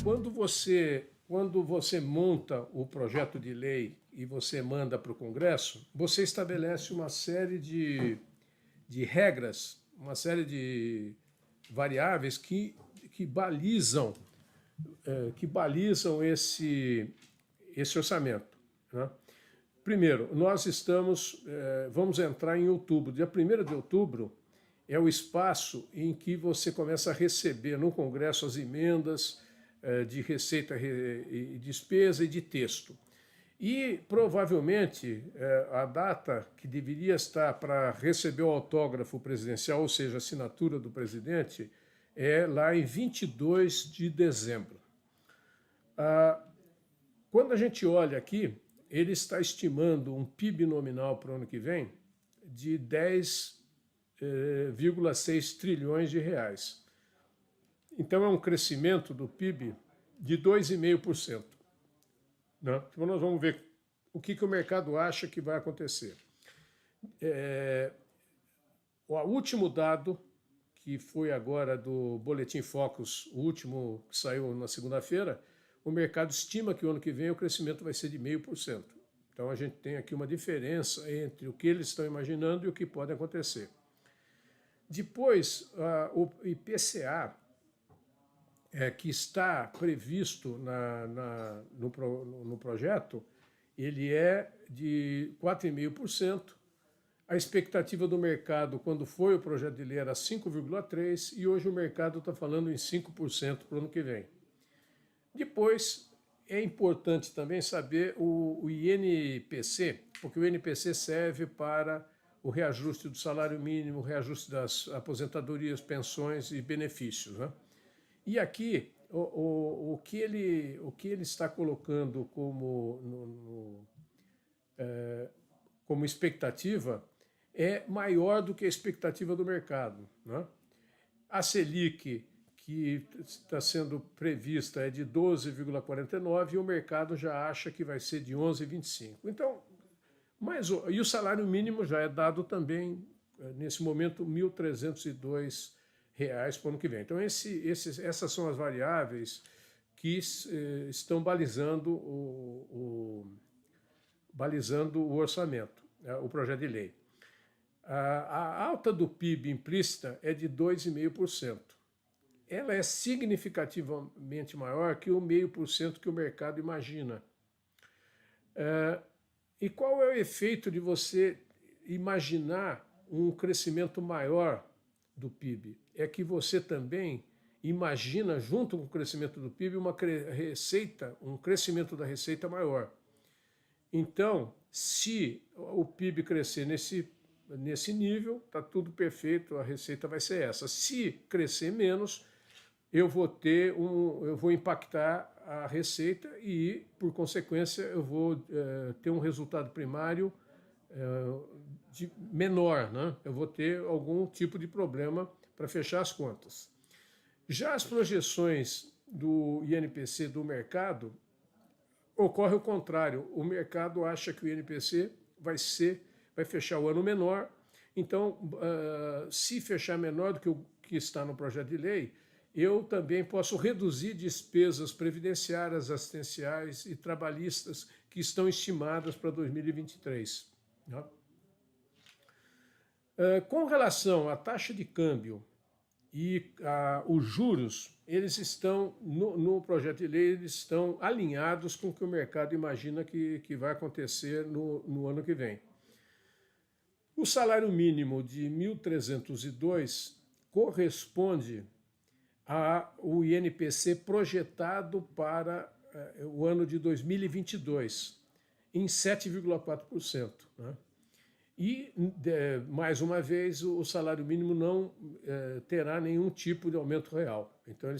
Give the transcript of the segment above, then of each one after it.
Quando você monta o projeto de lei e você manda para o Congresso, você estabelece uma série de regras, uma série de variáveis que balizam, esse orçamento, né? Primeiro, vamos entrar em outubro. Dia 1º de outubro é o espaço em que você começa a receber no Congresso as emendas de receita e despesa e de texto. E, provavelmente, a data que deveria estar para receber o autógrafo presidencial, ou seja, a assinatura do presidente, é lá em 22 de dezembro. Quando a gente olha aqui, ele está estimando um PIB nominal para o ano que vem de 10,6 trilhões de reais. Então, é um crescimento do PIB de 2,5%. Né? Então, nós vamos ver o que o mercado acha que vai acontecer. O último dado, que foi agora do Boletim Focus, o último que saiu na segunda-feira, o mercado estima que o ano que vem o crescimento vai ser de 0,5%. Então, a gente tem aqui uma diferença entre o que eles estão imaginando e o que pode acontecer. Depois, o IPCA, que está previsto no projeto, ele é de 4,5%. A expectativa do mercado, quando foi o projeto de lei, era 5,3%, e hoje o mercado está falando em 5% para o ano que vem. Depois, é importante também saber o INPC, porque o INPC serve para o reajuste do salário mínimo, o reajuste das aposentadorias, pensões e benefícios, né? E aqui, o que ele está colocando como expectativa é maior do que a expectativa do mercado, né? A Selic, que está sendo prevista, é de 12,49% e o mercado já acha que vai ser de 11,25%. Então, e o salário mínimo já é dado também, nesse momento, R$ 1.302 para o ano que vem. Então, essas são as variáveis que estão balizando o orçamento, o projeto de lei. A alta do PIB implícita é de 2,5%. Ela é significativamente maior que o 0,5% que o mercado imagina. E qual é o efeito de você imaginar um crescimento maior do PIB? É que você também imagina, junto com o crescimento do PIB, um crescimento da receita maior. Então, se o PIB crescer nesse nível, está tudo perfeito, a receita vai ser essa. Se crescer menos, eu vou impactar a receita e, por consequência, eu vou ter um resultado primário menor, né? Eu vou ter algum tipo de problema para fechar as contas. Já as projeções do INPC do mercado, ocorre o contrário. O mercado acha que o INPC vai fechar o ano menor. Então, se fechar menor do que o que está no projeto de lei, eu também posso reduzir despesas previdenciárias, assistenciais e trabalhistas que estão estimadas para 2023. Né? Com relação à taxa de câmbio e os juros, eles estão, no projeto de lei, eles estão alinhados com o que o mercado imagina que vai acontecer no ano que vem. O salário mínimo de 1.302 corresponde ao INPC projetado para o ano de 2022, em 7,4%. Né? E, mais uma vez, o salário mínimo não terá nenhum tipo de aumento real. Então, ele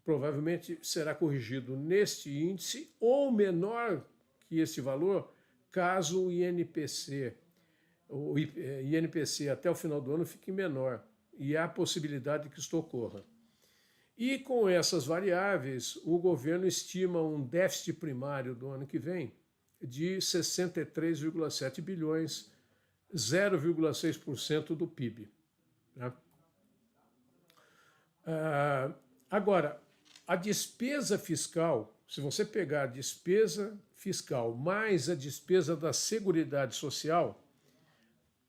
provavelmente será corrigido neste índice ou menor que esse valor, caso o INPC até o final do ano fique menor, e há a possibilidade que isto ocorra. E com essas variáveis, o governo estima um déficit primário do ano que vem de 63,7 bilhões, 0,6% do PIB. Né? Agora, A despesa fiscal, se você pegar a despesa fiscal mais a despesa da Seguridade Social,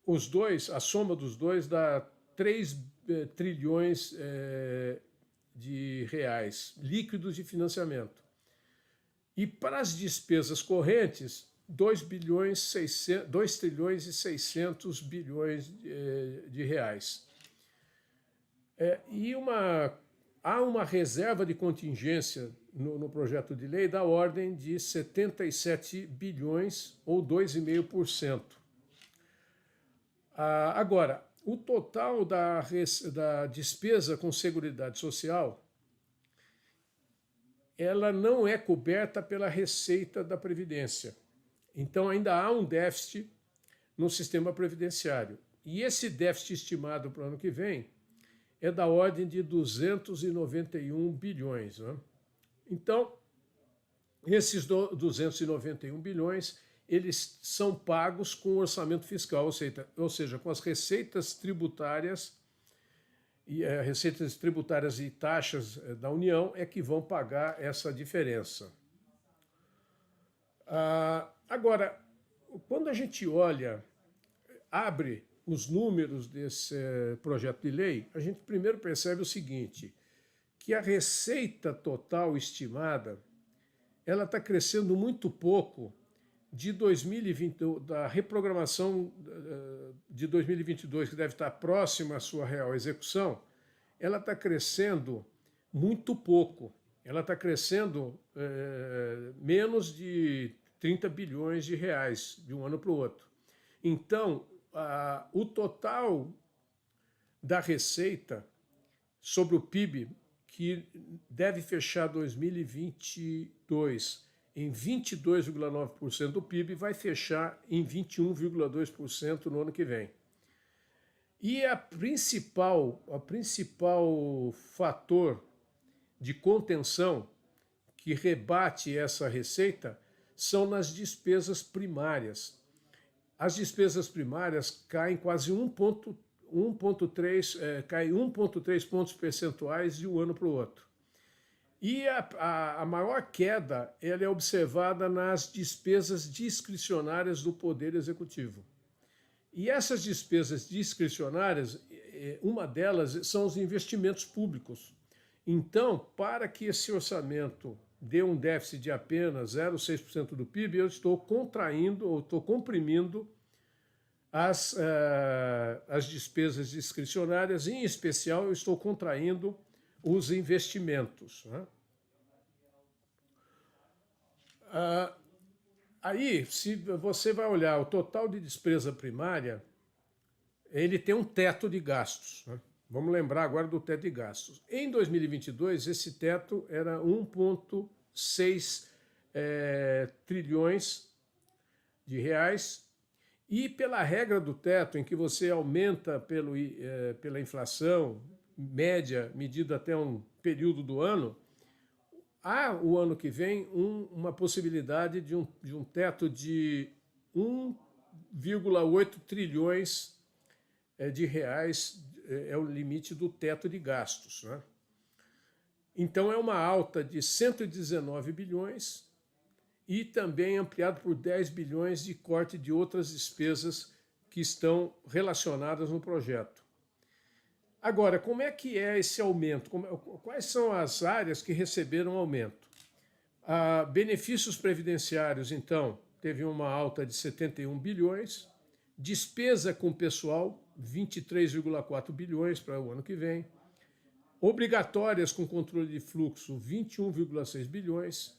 os dois, a soma dos dois dá 3 trilhões de reais líquidos de financiamento. E para as despesas correntes, 2 trilhões e 600 bilhões de reais. Há uma reserva de contingência no projeto de lei da ordem de 77 bilhões ou 2,5%. Agora, o total da despesa com Seguridade Social, ela não é coberta pela receita da Previdência. Então, ainda há um déficit no sistema previdenciário. E esse déficit estimado para o ano que vem é da ordem de 291 bilhões. Né? Então, esses 291 bilhões, eles são pagos com o orçamento fiscal, ou seja, com as receitas tributárias e taxas da União é que vão pagar essa diferença. Agora, quando a gente abre os números desse projeto de lei, a gente primeiro percebe o seguinte, que a receita total estimada, ela está crescendo muito pouco de 2020, da reprogramação de 2022, que deve estar próxima à sua real execução, ela está crescendo muito pouco. Ela está crescendo menos de 30 bilhões de reais de um ano para o outro. Então, o total da receita sobre o PIB, que deve fechar 2022 em 22,9% do PIB, vai fechar em 21,2% no ano que vem. E a principal fator de contenção que rebate essa receita são nas despesas primárias. As despesas primárias caem quase 1,3 pontos percentuais de um ano para o outro. E a maior queda ela é observada nas despesas discricionárias do Poder Executivo. E essas despesas discricionárias, uma delas são os investimentos públicos. Então, para que esse orçamento dê um déficit de apenas 0,6% do PIB, eu estou contraindo ou estou comprimindo as despesas discricionárias, em especial eu estou contraindo os investimentos. Né? Aí, se você vai olhar o total de despesa primária, ele tem um teto de gastos. Né? Vamos lembrar agora do teto de gastos. Em 2022, esse teto era 1,6 trilhões de reais, e pela regra do teto, em que você aumenta pela inflação média, medida até um período do ano, há o ano que vem uma possibilidade de um teto de 1,8 trilhões de reais, é o limite do teto de gastos. Né? Então é uma alta de 119 bilhões e também ampliado por 10 bilhões de corte de outras despesas que estão relacionadas no projeto. Agora, como é que é esse aumento? Quais são as áreas que receberam aumento? Benefícios previdenciários, então, teve uma alta de 71 bilhões, despesa com pessoal, 23,4 bilhões para o ano que vem, obrigatórias com controle de fluxo, 21,6 bilhões,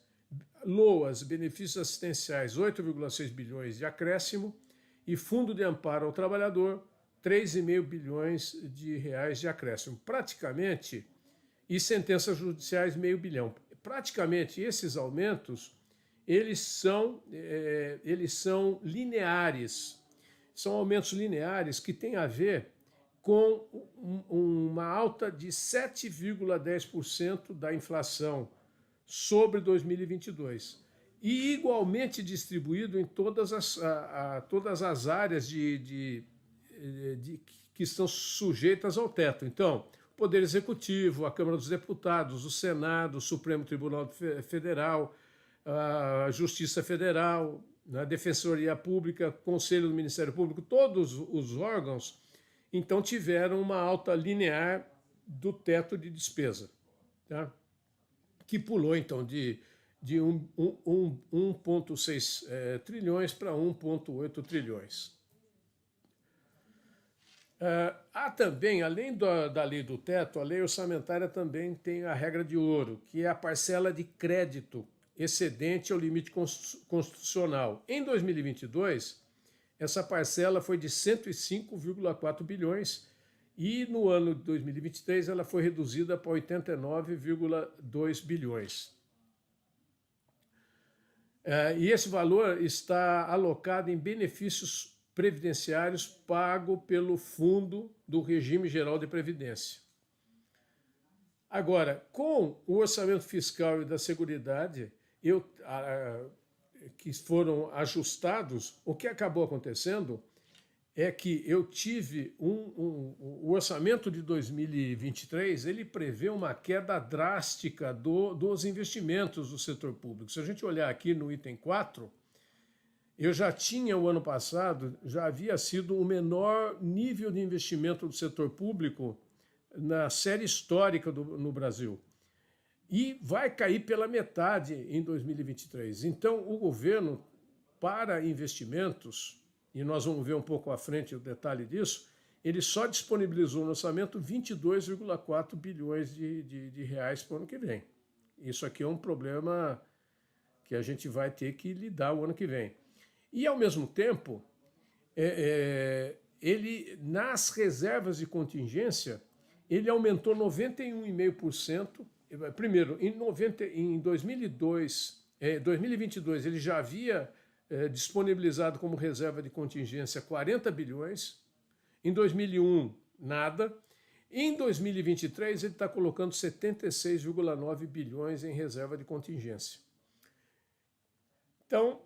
LOAS, benefícios assistenciais, 8,6 bilhões de acréscimo, e fundo de amparo ao trabalhador, 3,5 bilhões de reais de acréscimo. Praticamente, e sentenças judiciais, meio bilhão. Praticamente, esses aumentos, eles são lineares. São aumentos lineares que têm a ver com uma alta de 7,10% da inflação sobre 2022. E igualmente distribuído em todas as áreas que estão sujeitas ao teto. Então, Poder Executivo, a Câmara dos Deputados, o Senado, o Supremo Tribunal Federal, a Justiça Federal, a Defensoria Pública, Conselho do Ministério Público, todos os órgãos, então tiveram uma alta linear do teto de despesa, tá? Que pulou, então, de 1,6 trilhões para 1,8 trilhões. Há também, além da lei do teto, a lei orçamentária também tem a regra de ouro, que é a parcela de crédito excedente ao limite constitucional. Em 2022, essa parcela foi de 105,4 bilhões e no ano de 2023 ela foi reduzida para 89,2 bilhões. E esse valor está alocado em benefícios previdenciários pago pelo Fundo do Regime Geral de Previdência. Agora, com o orçamento fiscal e da Seguridade, que foram ajustados, o que acabou acontecendo é que eu tive o orçamento de 2023, ele prevê uma queda drástica dos investimentos do setor público. Se a gente olhar aqui no item 4, eu já tinha o ano passado, já havia sido o menor nível de investimento do setor público na série histórica no Brasil. E vai cair pela metade em 2023. Então, o governo, para investimentos, e nós vamos ver um pouco à frente o detalhe disso, ele só disponibilizou no orçamento 22,4 bilhões de reais para o ano que vem. Isso aqui é um problema que a gente vai ter que lidar o ano que vem. E, ao mesmo tempo, ele, nas reservas de contingência, ele aumentou 91,5%. Primeiro, em 2022, ele já havia disponibilizado como reserva de contingência 40 bilhões. Em 2001, nada. Em 2023, ele está colocando 76,9 bilhões em reserva de contingência. Então,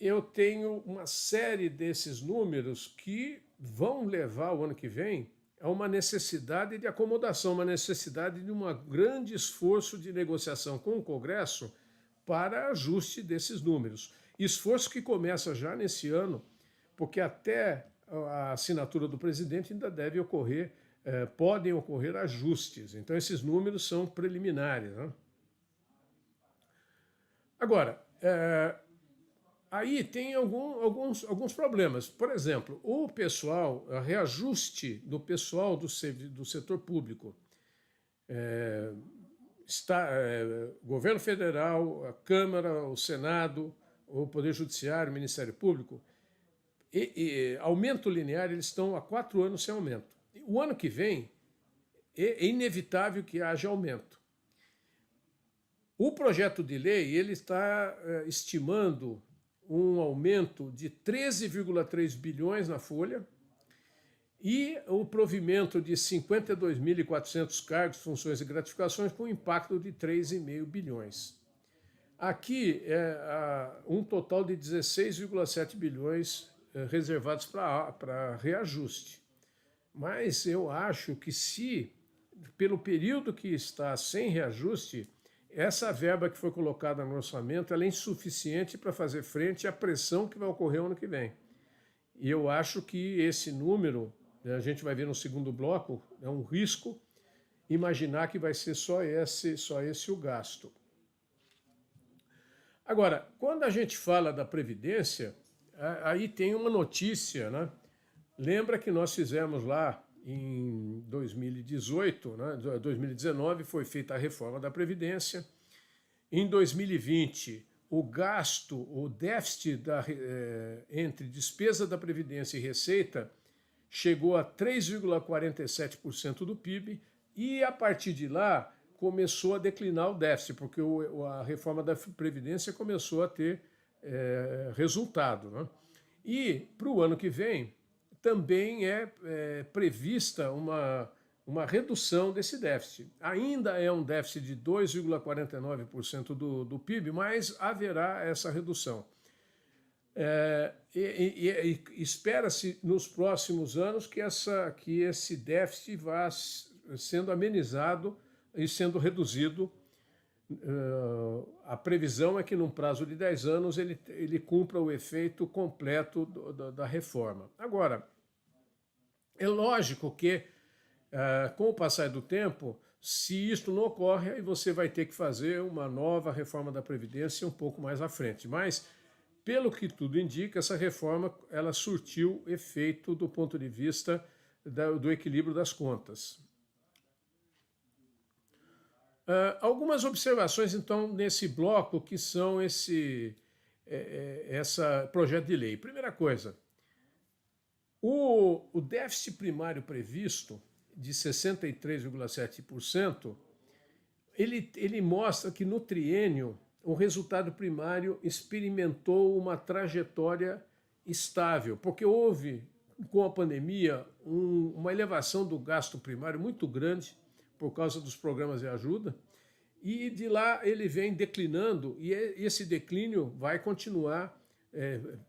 eu tenho uma série desses números que vão levar o ano que vem a uma necessidade de acomodação, uma necessidade de um grande esforço de negociação com o Congresso para ajuste desses números. Esforço que começa já nesse ano, porque até a assinatura do presidente ainda deve ocorrer, podem ocorrer ajustes. Então, esses números são preliminares, né? Agora, aí tem alguns problemas. Por exemplo, o reajuste do pessoal do setor público, governo federal, a Câmara, o Senado, o Poder Judiciário, o Ministério Público, aumento linear, eles estão há 4 anos sem aumento. O ano que vem é inevitável que haja aumento. O projeto de lei ele está estimando um aumento de 13,3 bilhões na folha e o provimento de 52.400 cargos, funções e gratificações com impacto de 3,5 bilhões. Aqui é um total de 16,7 bilhões reservados para reajuste. Mas eu acho que se, pelo período que está sem reajuste, essa verba que foi colocada no orçamento ela é insuficiente para fazer frente à pressão que vai ocorrer ano que vem. E eu acho que esse número, a gente vai ver no segundo bloco, é um risco imaginar que vai ser só esse o gasto. Agora, quando a gente fala da Previdência, aí tem uma notícia, né? Lembra que nós fizemos lá em 2018, né, 2019, foi feita a reforma da Previdência. Em 2020, o déficit entre despesa da Previdência e receita chegou a 3,47% do PIB e, a partir de lá, começou a declinar o déficit, porque a reforma da Previdência começou a ter resultado, né? E, para o ano que vem, também é prevista uma redução desse déficit. Ainda é um déficit de 2,49% do PIB, mas haverá essa redução. Espera-se nos próximos anos que esse déficit vá sendo amenizado e sendo reduzido. A previsão é que, num prazo de 10 anos, ele cumpra o efeito completo da reforma. Agora, é lógico que, com o passar do tempo, se isto não ocorre, aí você vai ter que fazer uma nova reforma da Previdência um pouco mais à frente. Mas, pelo que tudo indica, essa reforma ela surtiu efeito do ponto de vista do equilíbrio das contas. Algumas observações, então, nesse bloco, que são esse projeto de lei. Primeira coisa, o déficit primário previsto, de 63,7%, ele mostra que, no triênio, o resultado primário experimentou uma trajetória estável, porque houve, com a pandemia, uma elevação do gasto primário muito grande, por causa dos programas de ajuda, e de lá ele vem declinando, e esse declínio vai continuar,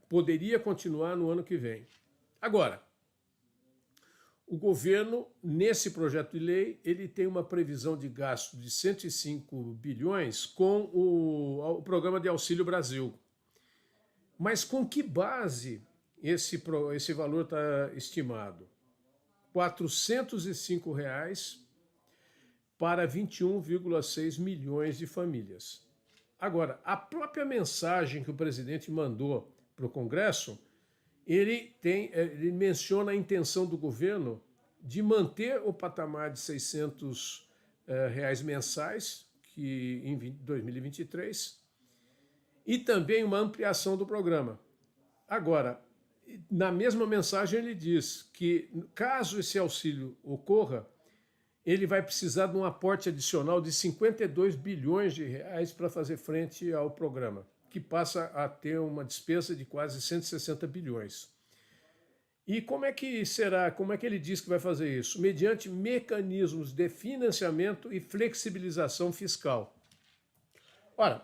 poderia continuar no ano que vem. Agora, o governo, nesse projeto de lei, ele tem uma previsão de gasto de 105 bilhões com o programa de Auxílio Brasil. Mas com que base esse valor está estimado? R$ 405 para 21,6 milhões de famílias. Agora, a própria mensagem que o presidente mandou para o Congresso, ele menciona a intenção do governo de manter o patamar de R$ 600 mensais, que em 2023, e também uma ampliação do programa. Agora, na mesma mensagem ele diz que, caso esse auxílio ocorra, ele vai precisar de um aporte adicional de 52 bilhões de reais para fazer frente ao programa, que passa a ter uma despesa de quase 160 bilhões. E como é que será? Como é que ele diz que vai fazer isso? Mediante mecanismos de financiamento e flexibilização fiscal. Ora,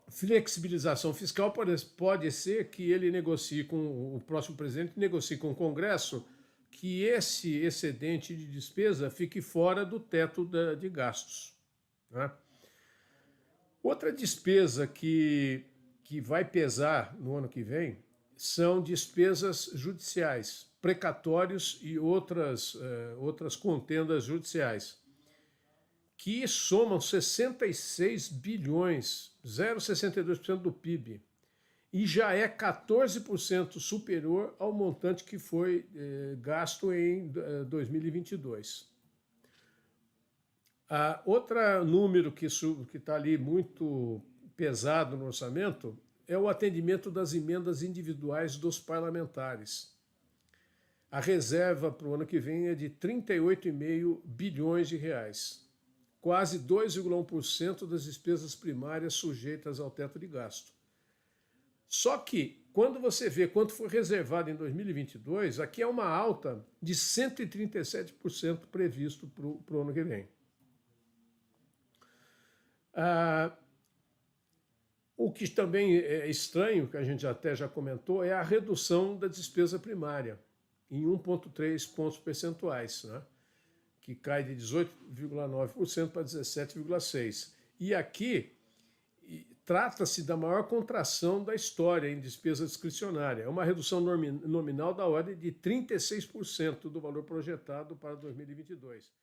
flexibilização fiscal pode ser que ele negocie com o próximo presidente, negocie com o Congresso, que esse excedente de despesa fique fora do teto de gastos, né? Outra despesa que vai pesar no ano que vem são despesas judiciais, precatórios e outras contendas judiciais, que somam 66 bilhões, 0,62% do PIB, e já é 14% superior ao montante que foi gasto em 2022. Outro número que está ali muito pesado no orçamento é o atendimento das emendas individuais dos parlamentares. A reserva para o ano que vem é de 38,5 bilhões de reais, quase 2,1% das despesas primárias sujeitas ao teto de gasto. Só que, quando você vê quanto foi reservado em 2022, aqui é uma alta de 137% previsto para o ano que vem. O que também é estranho, que a gente até já comentou, é a redução da despesa primária, em 1,3 pontos percentuais, né? Que cai de 18,9% para 17,6%. E aqui trata-se da maior contração da história em despesa discricionária. É uma redução nominal da ordem de 36% do valor projetado para 2022.